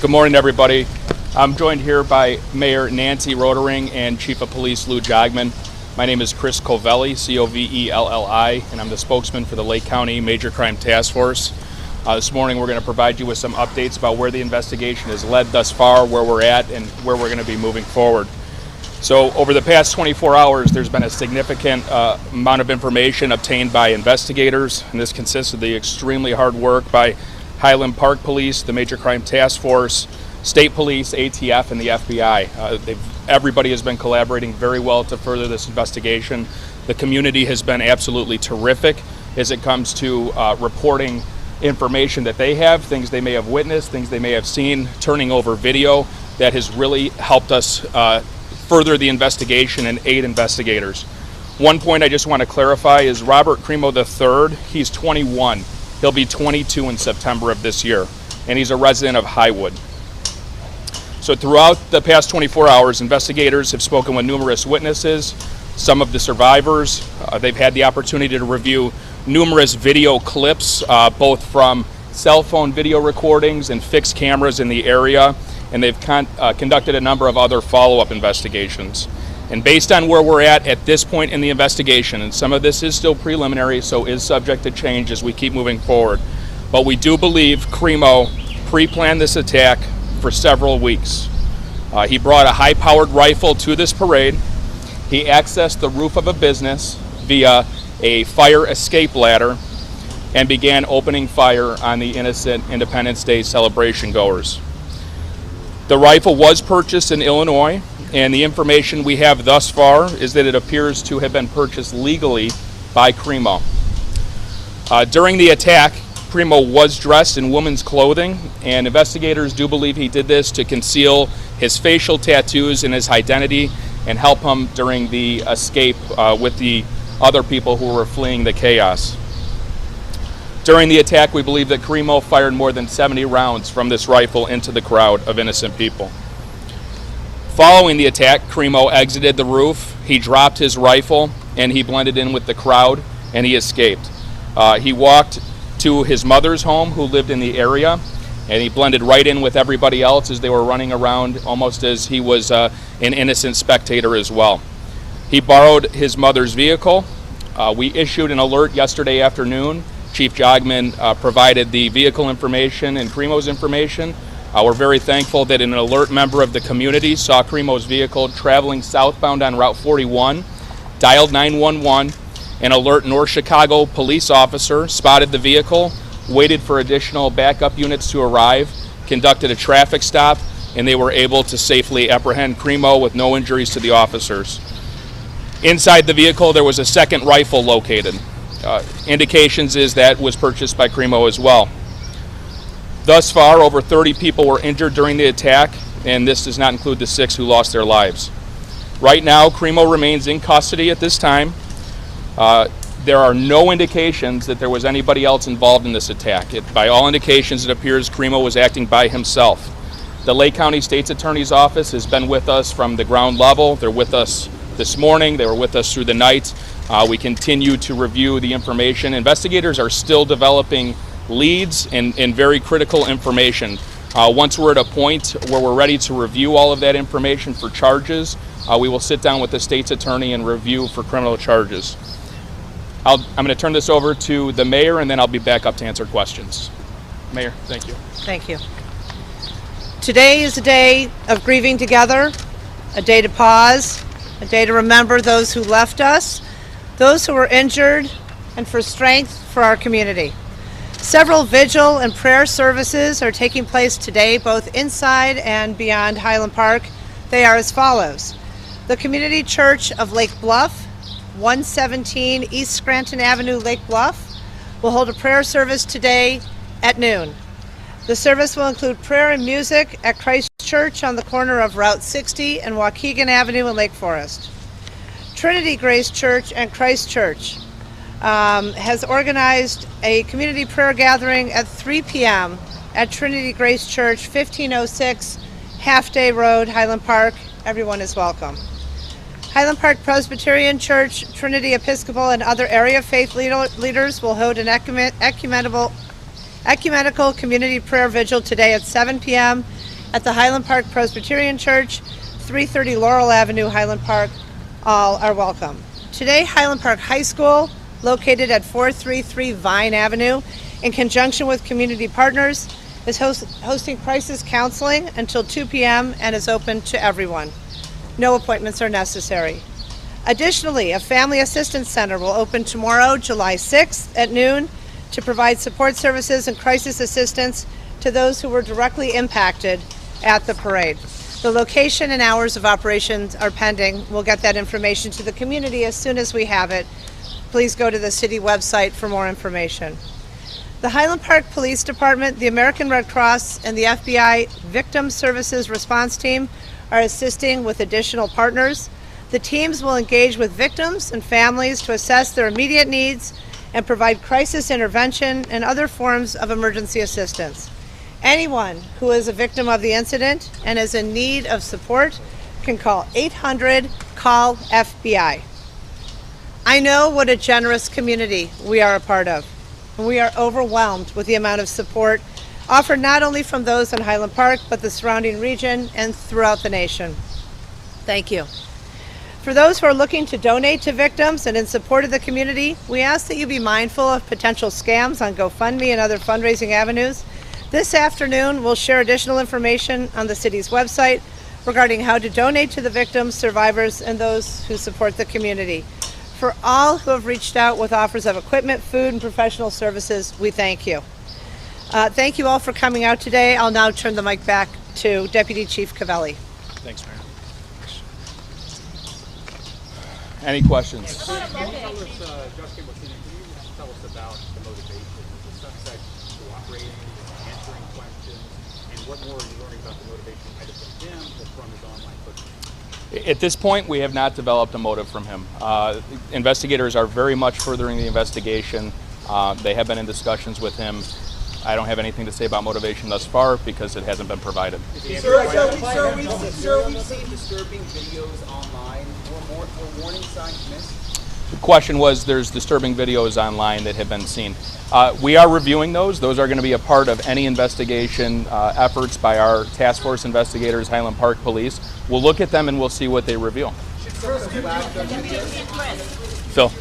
Good morning, everybody. I'm joined here by Mayor Nancy Rotering and Chief of Police Lou Jogman. My name is Chris Covelli, Covelli, and I'm the spokesman for the Lake County Major Crime Task Force. This morning we're going to provide you with some updates about where the investigation has led thus far, where we're at, and where we're going to be moving forward. So over the past 24 hours, there's been a significant amount of information obtained by investigators, and this consists of the extremely hard work by Highland Park Police, the Major Crime Task Force, State Police, ATF, and the FBI. Everybody has been collaborating very well to further this investigation. The community has been absolutely terrific as it comes to reporting information that they have, things they may have witnessed, things they may have seen, turning over video that has really helped us further the investigation and aid investigators. One point I just want to clarify is Robert Crimo III, he's 21. He'll be 22 in September of this year, and he's a resident of Highwood. So throughout the past 24 hours, investigators have spoken with numerous witnesses, some of the survivors. They've had the opportunity to review numerous video clips, both from cell phone video recordings and fixed cameras in the area, and they've conducted a number of other follow-up investigations. And based on where we're at this point in the investigation, and some of this is still preliminary, so is subject to change as we keep moving forward, but we do believe Crimo pre-planned this attack for several weeks. He brought a high-powered rifle to this parade. He accessed the roof of a business via a fire escape ladder and began opening fire on the innocent Independence Day celebration goers. The rifle was purchased in Illinois, and the information we have thus far is that it appears to have been purchased legally by Crimo. During the attack, Crimo was dressed in women's clothing, and investigators do believe he did this to conceal his facial tattoos and his identity and help him during the escape with the other people who were fleeing the chaos. During the attack, we believe that Crimo fired more than 70 rounds from this rifle into the crowd of innocent people. Following the attack, Crimo exited the roof, he dropped his rifle, and he blended in with the crowd, and he escaped. He walked to his mother's home, who lived in the area, and he blended right in with everybody else as they were running around, almost as he was an innocent spectator as well. He borrowed his mother's vehicle. We issued an alert yesterday afternoon. Chief Jogman provided the vehicle information and Crimo's information. We're very thankful that an alert member of the community saw Crimo's vehicle traveling southbound on Route 41, dialed 911. An alert North Chicago police officer spotted the vehicle, waited for additional backup units to arrive, conducted a traffic stop, and they were able to safely apprehend Crimo with no injuries to the officers. Inside the vehicle, there was a second rifle located. Indications is that was purchased by Crimo as well. Thus far, over 30 people were injured during the attack, and this does not include the 6 who lost their lives. Right now, Crimo remains in custody at this time. There are no indications that there was anybody else involved in this attack. By all indications, it appears Crimo was acting by himself. The Lake County State's Attorney's Office has been with us from the ground level. They're with us this morning. They were with us through the night. We continue to review the information. Investigators are still developing leads and very critical information. Once we're at a point where we're ready to review all of that information for charges, we will sit down with the state's attorney and review for criminal charges. I'm going to turn this over to the mayor, and then I'll be back up to answer questions. Mayor, thank you. Thank you. Today is a day of grieving together, a day to pause, a day to remember those who left us, those who were injured, and for strength for our community. Several vigil and prayer services are taking place today, both inside and beyond Highland Park. They are as follows. The Community Church of Lake Bluff, 117 East Scranton Avenue, Lake Bluff, will hold a prayer service today at noon. The service will include prayer and music at Christ Church on the corner of Route 60 and Waukegan Avenue in Lake Forest. Trinity Grace Church and Christ Church has organized a community prayer gathering at 3 p.m. at Trinity Grace Church, 1506 Half Day Road, Highland Park. Everyone is welcome. Highland Park Presbyterian Church, Trinity Episcopal, and other area faith leaders will hold an ecumenical community prayer vigil today at 7 p.m. at the Highland Park Presbyterian Church, 330 Laurel Avenue, Highland Park. All are welcome. Today, Highland Park High School, located at 433 Vine Avenue, in conjunction with community partners, is hosting crisis counseling until 2 p.m. and is open to everyone. No appointments are necessary. Additionally, a family assistance center will open tomorrow, July 6th at noon, to provide support services and crisis assistance to those who were directly impacted at the parade. The location and hours of operations are pending. We'll get that information to the community as soon as we have it. Please go to the city website for more information. The Highland Park Police Department, the American Red Cross, and the FBI Victim Services Response Team are assisting with additional partners. The teams will engage with victims and families to assess their immediate needs and provide crisis intervention and other forms of emergency assistance. Anyone who is a victim of the incident and is in need of support can call 800-CALL-FBI. I know what a generous community we are a part of, and we are overwhelmed with the amount of support offered not only from those in Highland Park, but the surrounding region and throughout the nation. Thank you. For those who are looking to donate to victims and in support of the community, we ask that you be mindful of potential scams on GoFundMe and other fundraising avenues. This afternoon, we'll share additional information on the city's website regarding how to donate to the victims, survivors, and those who support the community. For all who have reached out with offers of equipment, food, and professional services, we thank you. Thank you all for coming out today. I'll now turn the mic back to Deputy Chief Covelli. Thanks, Mayor. Any questions? Justin, can you tell us about the motivation, the suspect cooperating, answering questions, and what more are you learning about the motivation either from him or from his online footage? At this point, we have not developed a motive from him. Investigators are very much furthering the investigation. They have been in discussions with him. I don't have anything to say about motivation thus far because it hasn't been provided. Sir, we've seen disturbing videos online. Were warning signs missed? The question was, there's disturbing videos online that have been seen. We are reviewing those. Those are going to be a part of any investigation efforts by our task force investigators, Highland Park Police. We'll look at them and we'll see what they reveal. Phil.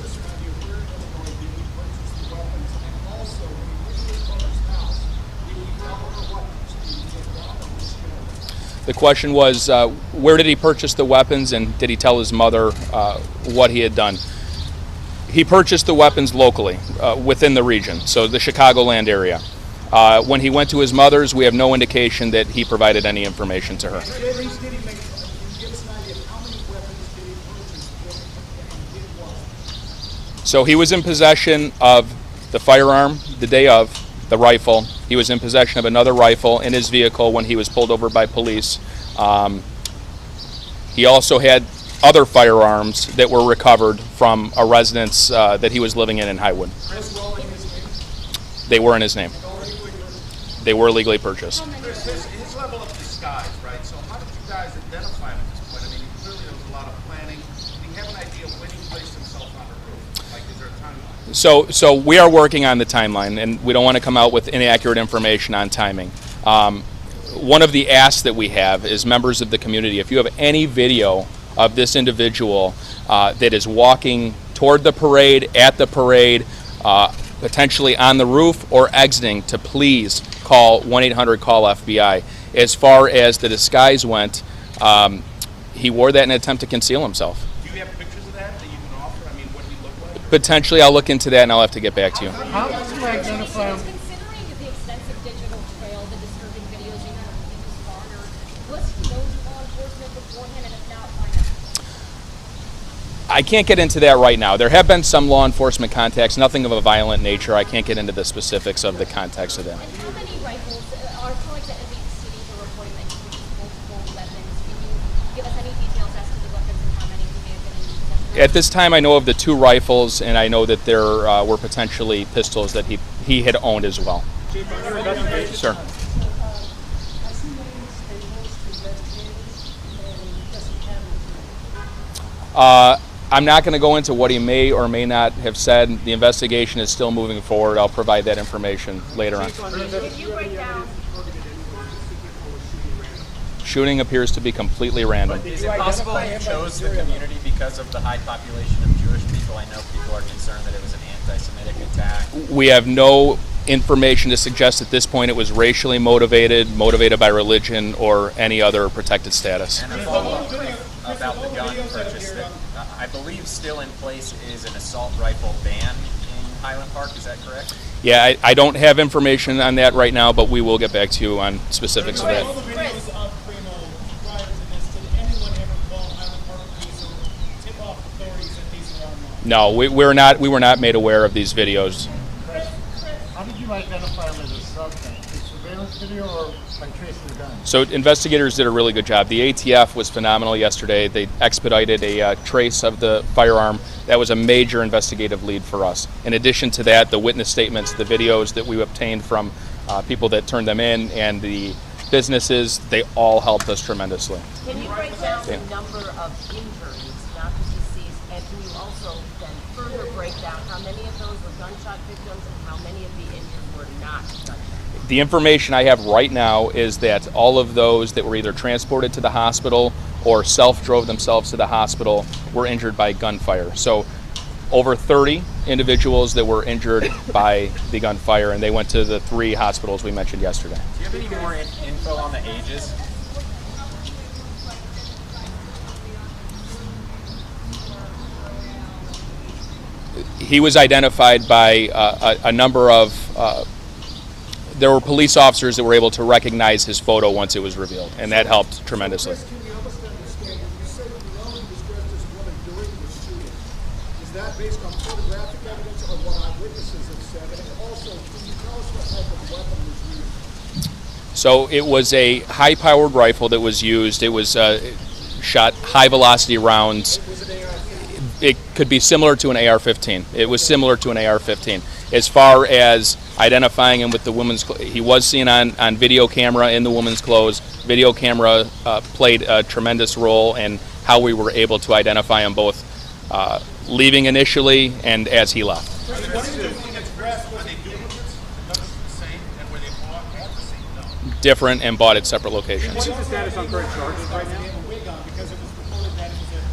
The question was, where did he purchase the weapons, and did he tell his mother what he had done? He purchased the weapons locally, within the region, so the Chicagoland area. When he went to his mother's, we have no indication that he provided any information to her. So he was in possession of the firearm the day of, the rifle. He was in possession of another rifle in his vehicle when he was pulled over by police. He also had other firearms that were recovered from a residence that he was living in Highwood. They were in his name. They were legally purchased. His level of disguise, right? So how did you guys identify him at this point? I mean, clearly there was a lot of planning. Do you have an idea of when he placed himself on the roof? Like, is there a timeline? So we are working on the timeline, and we don't want to come out with inaccurate information on timing. One of the asks that we have is members of the community, if you have any video of this individual that is walking toward the parade, at the parade, potentially on the roof or exiting, to please call 1-800-CALL-FBI. As far as the disguise went, he wore that in an attempt to conceal himself. Do you have pictures of that you can offer? I mean, what he looked like? Potentially, I'll look into that and I'll have to get back to you. How did you identify him? Considering the extensive digital trail, the disturbing videos you have garnered, was he known to law enforcement beforehand, and if not, why not? I can't get into that right now. There have been some law enforcement contacts, nothing of a violent nature. I can't get into the specifics of the context of that. How many rifles? Our colleagues at NBC Cities are reporting that he used multiple weapons. Can you give us any details as to the weapons and how many he may have been in possession of? At this time, I know of the 2 rifles, and I know that there were potentially pistols that he had owned as well. Sir. I'm not going to go into what he may or may not have said. The investigation is still moving forward. I'll provide that information later on. If you break down Shooting appears to be completely random. Is it possible he chose the community because of the high population of Jewish people? I know people are concerned that it was an anti-Semitic attack. We have no information to suggest at this point it was racially motivated by religion, or any other protected status. And a follow-up about the gun purchase that I believe still in place is an assault rifle ban in Highland Park. Is that correct? Yeah, I don't have information on that right now, but we will get back to you on specifics of that. All the videos of Crimo prior to this, did anyone ever call Highland Park police or tip off authorities that these were online? No, we were not made aware of these videos. How did you identify him as a suspect? Through surveillance video or by tracing the gun? So investigators did a really good job. The ATF was phenomenal yesterday. They expedited a trace of the firearm. That was a major investigative lead for us. In addition to that, the witness statements, the videos that we obtained from people that turned them in, and the businesses, they all helped us tremendously. Can you break down the number of injuries, not the deceased, and can you also then further break down how many of those were gunshot victims and how many of the injured were not gunshot victims? The information I have right now is that all of those that were either transported to the hospital or self-drove themselves to the hospital were injured by gunfire. So over 30 individuals that were injured by the gunfire, and they went to the 3 hospitals we mentioned yesterday. Do you have any more info on the ages? He was identified by a number of, there were police officers that were able to recognize his photo once it was revealed, and that helped tremendously. Can you help us to understand, you said you know he was dressed as a woman during the shooting. Is that based on photographic evidence or what eyewitnesses have said? And also, can you tell us what type of weapon was used? So it was a high-powered rifle that was used. It was shot high-velocity rounds. Was it AR-15? It could be similar to an AR-15. It was similar to an AR-15. As far as identifying him with the woman's clothes, he was seen on video camera in the woman's clothes. Video camera played a tremendous role in how we were able to identify him, both leaving initially and as he left. Different and bought at separate locations. What's the status on current charges right now?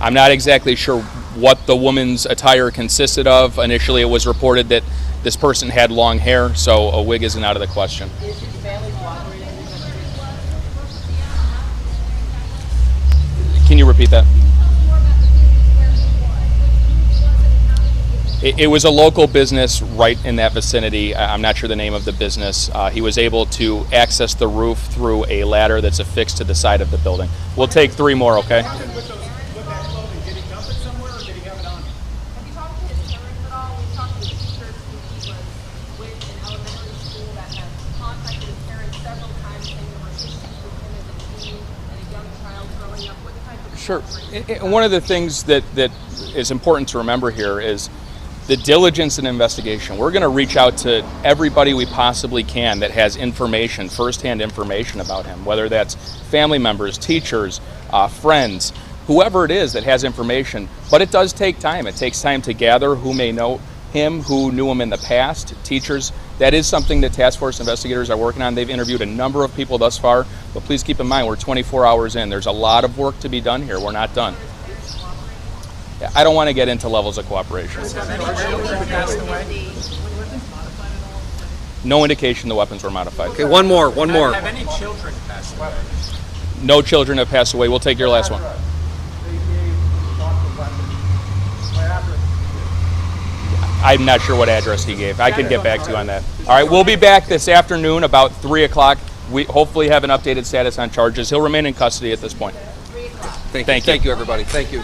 I'm not exactly sure what the woman's attire consisted of. Initially, it was reported that this person had long hair, so a wig isn't out of the question. Is his family cooperating with the Can you repeat that? It was a local business right in that vicinity. I'm not sure the name of the business. He was able to access the roof through a ladder that's affixed to the side of the building. We'll take 3 more, okay? Sure. And one of the things that is important to remember here is the diligence and investigation. We're going to reach out to everybody we possibly can that has information, firsthand information about him, whether that's family members, teachers, friends, whoever it is that has information. But it does take time. It takes time to gather who may know him, who knew him in the past, teachers. That is something that task force investigators are working on. They've interviewed a number of people thus far, but please keep in mind we're 24 hours in. There's a lot of work to be done here. We're not done. I don't want to get into levels of cooperation. No indication the weapons were modified. Okay, one more. Have any children passed away? No children have passed away. We'll take your last one. I'm not sure what address he gave. I can get back to you on that. All right, we'll be back this afternoon about 3 o'clock. We hopefully have an updated status on charges. He'll remain in custody at this point. Thank you, everybody. Thank you.